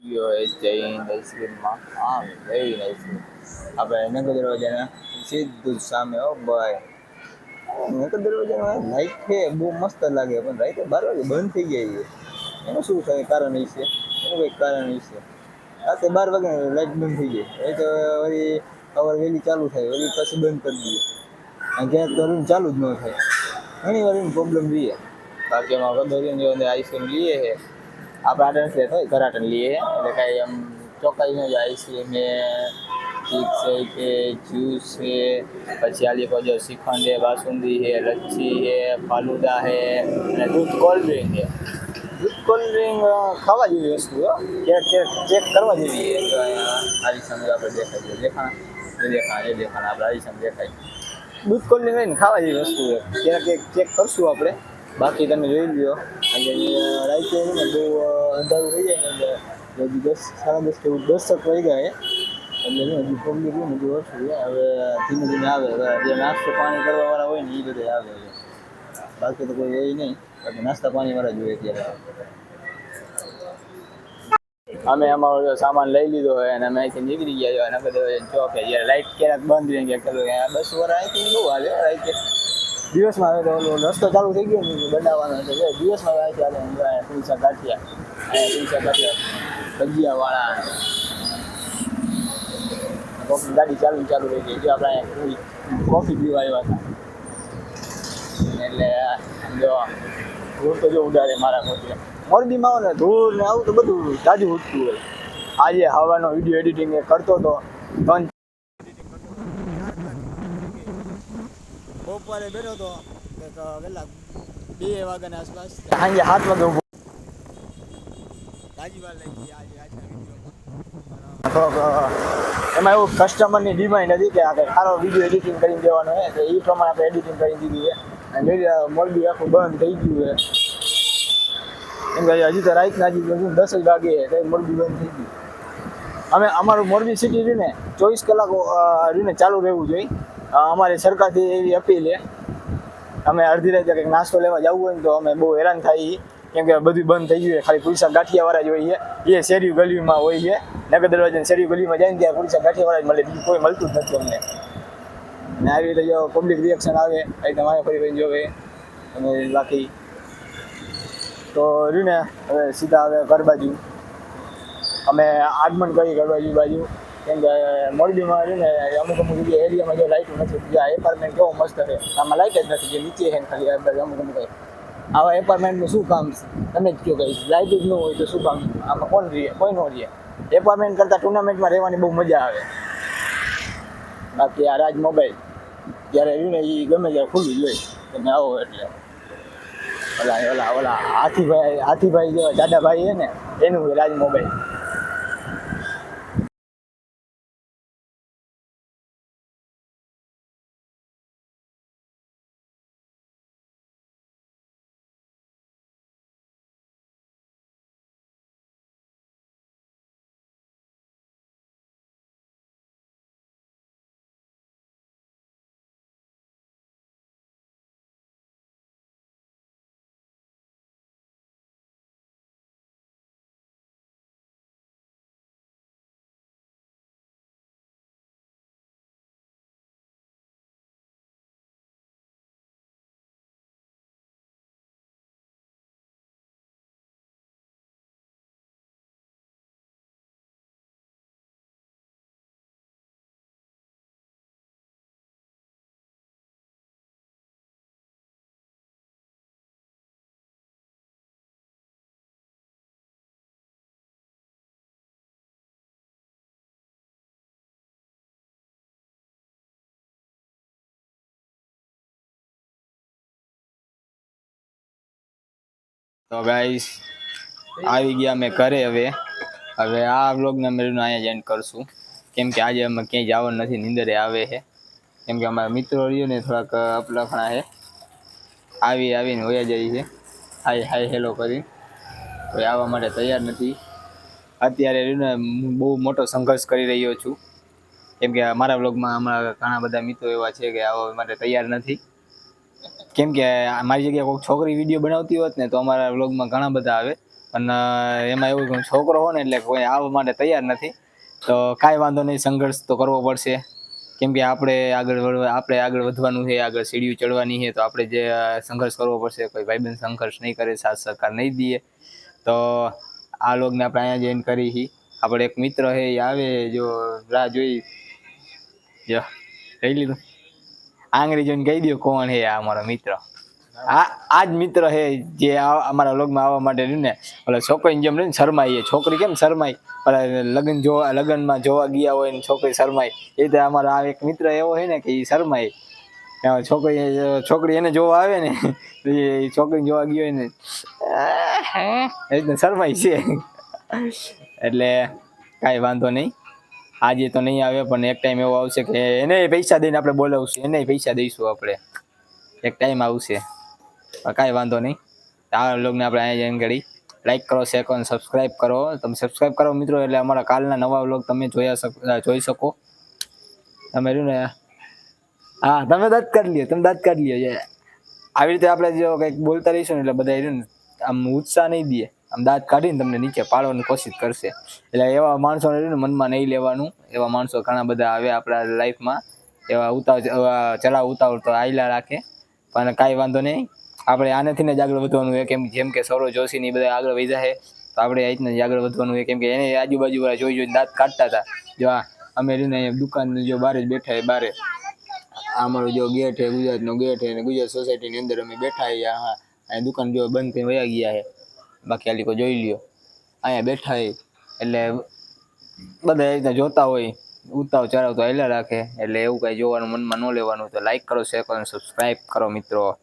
ગયો હે જૈન આઈસ્ક્રીમમાં એવી આઈસ્ક્રીમ આપણે નગર દરવાજાના સીધું જ સામે હો ભાઈ નગર દરવાજામાં લાઈટ છે બહુ મસ્ત લાગે પણ રાતે 12 વાગે બંધ થઈ જાય છે એનું શું થાય કારણ હશે એનું કંઈક કારણ હશે રાતે 12 વાગે લાઈટ બંધ થઈ જાય એ તો વળી સવાર વહેલી ચાલુ થાય વળી પછી બંધ કરી દઈએ અને ક્યાંક તો રૂમ ચાલુ જ ન થાય ઘણી વાર એની પ્રોબ્લેમ રહીએ બાકી એમાં કદરીને જો આઈસ્ક્રીમ લઈએ છે આપણે આટન ફ્લેટ હોય ઘરાટન લઈએ એટલે કાંઈ આમ ચોખ્ખાઈ ન જાય આઈસ્ક્રીમ ને ચીપ્સ છે કે જ્યુસ છે પછી આલી પર શ્રીખંડ છે બાસુંદી છે લચ્છી છે ફાલુદા છે અને દૂધ કોલ્ડ ડ્રિંક છે દૂધ કોલ્ડ ડ્રિંક ખાવા જેવી વસ્તુ હો ચેક કરવા જેવી છે આરી સામે આપણે દેખાય દેખાણા આપણે આરી સામે દેખાય દૂધ કોલ્ડ ડ્રિંક હોય ને ખાવા જેવી વસ્તુ છે ક્યારેક ચેક કરશું આપણે બાકી તમે જોઈ લ્યો રાઈતે ને બહુ અંધારું થઈ જાય ને એટલે હજી 10 10:30 કે 10 વાગ્યા એટલે હજી પબ્લિક ને બધું ઓછું છે હવે ધીમે ધીમે આવે જે નાસ્તો પાણી કરવા વાળા હોય ને એ બધા આવે છે બાકી તો કોઈ હોય નહીં બાકી નાસ્તા પાણી વાળા જ હોય ત્યારે અમે અમારો સામાન લઈ લીધો હોય અને અમે અહીંથી નીકળી ગયા હોય નગર ચોકે જ્યારે લાઇટ ક્યારેક બંધ રહી ગયા ચાલો 10 વાર અહીંથી બહુ હાલે રાઈતે દિવસમાં હવે તો રસ્તો ચાલુ થઈ ગયો ને બનાવવાનો છે દિવસમાં આવે ત્યારે તુલસા ગાંઠિયા ભજીયાવાળા કોફી ગાડી ચાલુ રહી ગઈ જો આપણે કોફી પીવા આવ્યા હતા એટલે જો ધૂળ તો જો ઉડાડે મારા પોતે મોરબીમાં આવો ને ધૂળ ને આવું તો બધું જાજુ ઉઠતું હોય આજે હવાનો વિડીયો એડિટિંગ કરતો હતો બપોરે બેઠો હતો વહેલા 2 વાગ્યાના આસપાસ સાંજે 7 વાગે ઉભો તાજી વાર લાગી આજના વિડીયોમાં થોડોક એમાં એવું કસ્ટમરની ડિમાન્ડ હતી કે આ સારો વિડીયો એડિટિંગ કરીને દેવાનો હોય તો એ પ્રમાણે આપણે એડિટિંગ કરી દીધું છે અને મોરબી આખું બંધ થઈ ગયું છે એમ કે હજી તો રાતના હજી 10 વાગે તો મોરબી બંધ થઈ ગયું અમારું મોરબી સિટી રહીને 24 કલાક રહીને ચાલુ રહેવું જોઈએ અમારી સરકારથી એવી અપીલ છે અમે અડધી રાતે કંઈક નાસ્તો લેવા જવું હોય ને તો અમે બહુ હેરાન થાય કેમ કે બધું બંધ થઈ ગયું ખાલી પુલિસા ગાંઠિયાવાળા જ હોય છે એ શેરી ગલીમાં હોય છે નગર દરવાજાની શેરી ગલીમાં જાય ને ત્યાં પુલિસા ગાંઠિયાવાળા જ મળે બીજું કોઈ મળતું જ નથી અમને અને આવી રીતે જો પબ્લિક રિએક્શન આવે એ તમારે ફરી જોવે અને બાકી તો રહ્યું ને હવે સીધા હવે ઘર બાજુ અમે આગમન કરી ઘર બાજુ કેમ કે મોરબીમાં રહ્યું ને અમુક જગ્યાએ એરિયામાં જો લાઇટો નથી બીજા એપાર્ટમેન્ટ કેવો મસ્ત છે આમાં લાઇટ જ નથી જે નીચે છે ને ખાલી અમુક આવા એપાર્ટમેન્ટનું શું કામ છે તમે જ કહો કે લાઇટ જ ન હોય તો શું કામ આમાં કોણ રહે કોઈ ન રહે એપાર્ટમેન્ટ કરતાં ટુર્નામેન્ટમાં રહેવાની બહુ મજા આવે બાકી આ રાજ મોબાઈલ જ્યારે રહ્યું ને એ ગમે ત્યારે ખુલ્લું જ હોય તમે આવો એટલે ઓલા હાથીભાઈ જેવા દાદાભાઈ છે ને એનું રાજ મોબાઈલ તો ગાઈસ આવી ગયા અમે ઘરે હવે આ વ્લોગને અમે અહીંયા જ એન્ડ કરશું કેમ કે આજે અમે ક્યાંય જવાનું નથી નીંદરે આવે છે કેમ કે અમારા મિત્રો રહ્યો ને થોડાક અપલખણા છે આવીને વયા જાય છે હાય હેલો કરી કોઈ આવવા માટે તૈયાર નથી અત્યારે ને બહુ મોટો સંઘર્ષ કરી રહ્યો છું કેમ કે મારા વ્લોગમાં અમારા ઘણા બધા મિત્રો એવા છે કે આવવા માટે તૈયાર નથી કેમ કે મારી જગ્યાએ કોઈ છોકરી વિડીયો બનાવતી હોત ને તો અમારા વ્લોગમાં ઘણા બધા આવે અને એમાં એવું કે હું છોકરો હોઉં ને એટલે કોઈ આવવા માટે તૈયાર નથી. તો કાંઈ વાંધો નહીં, સંઘર્ષ તો કરવો પડશે. કેમ કે આપણે આગળ વધવાનું છે, આગળ સીડીઓ ચડવાની છે, તો આપણે જે સંઘર્ષ કરવો પડશે. કોઈ ભાઈબંધ સંઘર્ષ નહીં કરે, સાથ સહકાર નહીં દે, તો આ લોગને આપણે અહીંયા જોઈન કરી છીએ. આપણે એક મિત્ર છે એ આવે, જો રાહ જોઈ કહી લીધું, આંગળી જોઈને કહી દો કોણ છે આ અમારો મિત્ર. આ જ મિત્ર છે જે અમારા વ્લોગમાં આવવા માટે રહ્યું ને, ઓલા છોકરીની જેમ રહી ને શરમાઈ, છોકરી કેમ શરમાઈ, ઓલા લગ્નમાં જોવા ગયા હોય ને છોકરી શરમાઈ, એ રીતે અમારો આ એક મિત્ર એવો છે ને કે એ શરમાઈ. છોકરી એને જોવા આવે ને, એ છોકરીને જોવા ગયો હોય ને એ રીતના શરમાઈ છે. એટલે કાંઈ વાંધો નહીં, આજે તો નહીં આવે, પણ એક ટાઈમ એવો આવશે કે એને પૈસા દઈને આપણે બોલાવશું, એને પૈસા દઈશું આપણે. એક ટાઈમ આવશે, કાંઈ વાંધો નહીં. આ વ્લોગને આપણે અહીંયા જોઈન કરી. લાઈક કરો, શેર કરો, સબસ્ક્રાઈબ કરો. તમે સબસ્ક્રાઈબ કરો મિત્રો, એટલે અમારા કાલના નવા વ્લોગ તમે જોઈ શકો. તમે રહ્યું ને, હા તમે દાંત કાઢી લ્યો. આવી રીતે આપણે જો કંઈક બોલતા રહીશું ને એટલે બધા રહ્યું ને આમ ઉત્સાહ નહીં દે, આમ દાંત કાઢીને તમને નીચે પાડવાની કોશિશ કરશે. એટલે એવા માણસોને રહ્યું ને મનમાં નહીં લેવાનું. એવા માણસો ઘણા બધા આવે આપણા લાઈફમાં, એવા ઉતાવળ તો આયલા રાખે. પણ કાંઈ વાંધો નહીં, આપણે આનેથી જ આગળ વધવાનું હોય. જેમ કે સૌરવ જોશીની બધા આગળ વધ્યા છે, તો આપણે આ રીતના જ આગળ વધવાનું હોય. કેમ કે એને આજુબાજુ વાળા જોઈને દાંત કાઢતા હતા. જો અમે રહીને અહીંયા દુકાન જો બહાર જ બેઠા, બારે અમારો જો ગેટ છે, ગુજરાતનો ગેટ છે, અને ગુજરાત સોસાયટીની અંદર અમે બેઠા છીએ. હા, અહીંયા દુકાન જો બંધ કરીને વયા ગયા છે, બાકી આ લોકો જોઈ લ્યો અહીંયા બેઠા છે. એટલે બધા એ રીતના જોતા હોય, ઉતાવ ચડાવ તો હેલા રાખે. એટલે એવું કાંઈ જોવાનું મનમાં ન લેવાનું. તો લાઈક કરો, શેર કરો, સબસ્ક્રાઈબ કરો મિત્રો.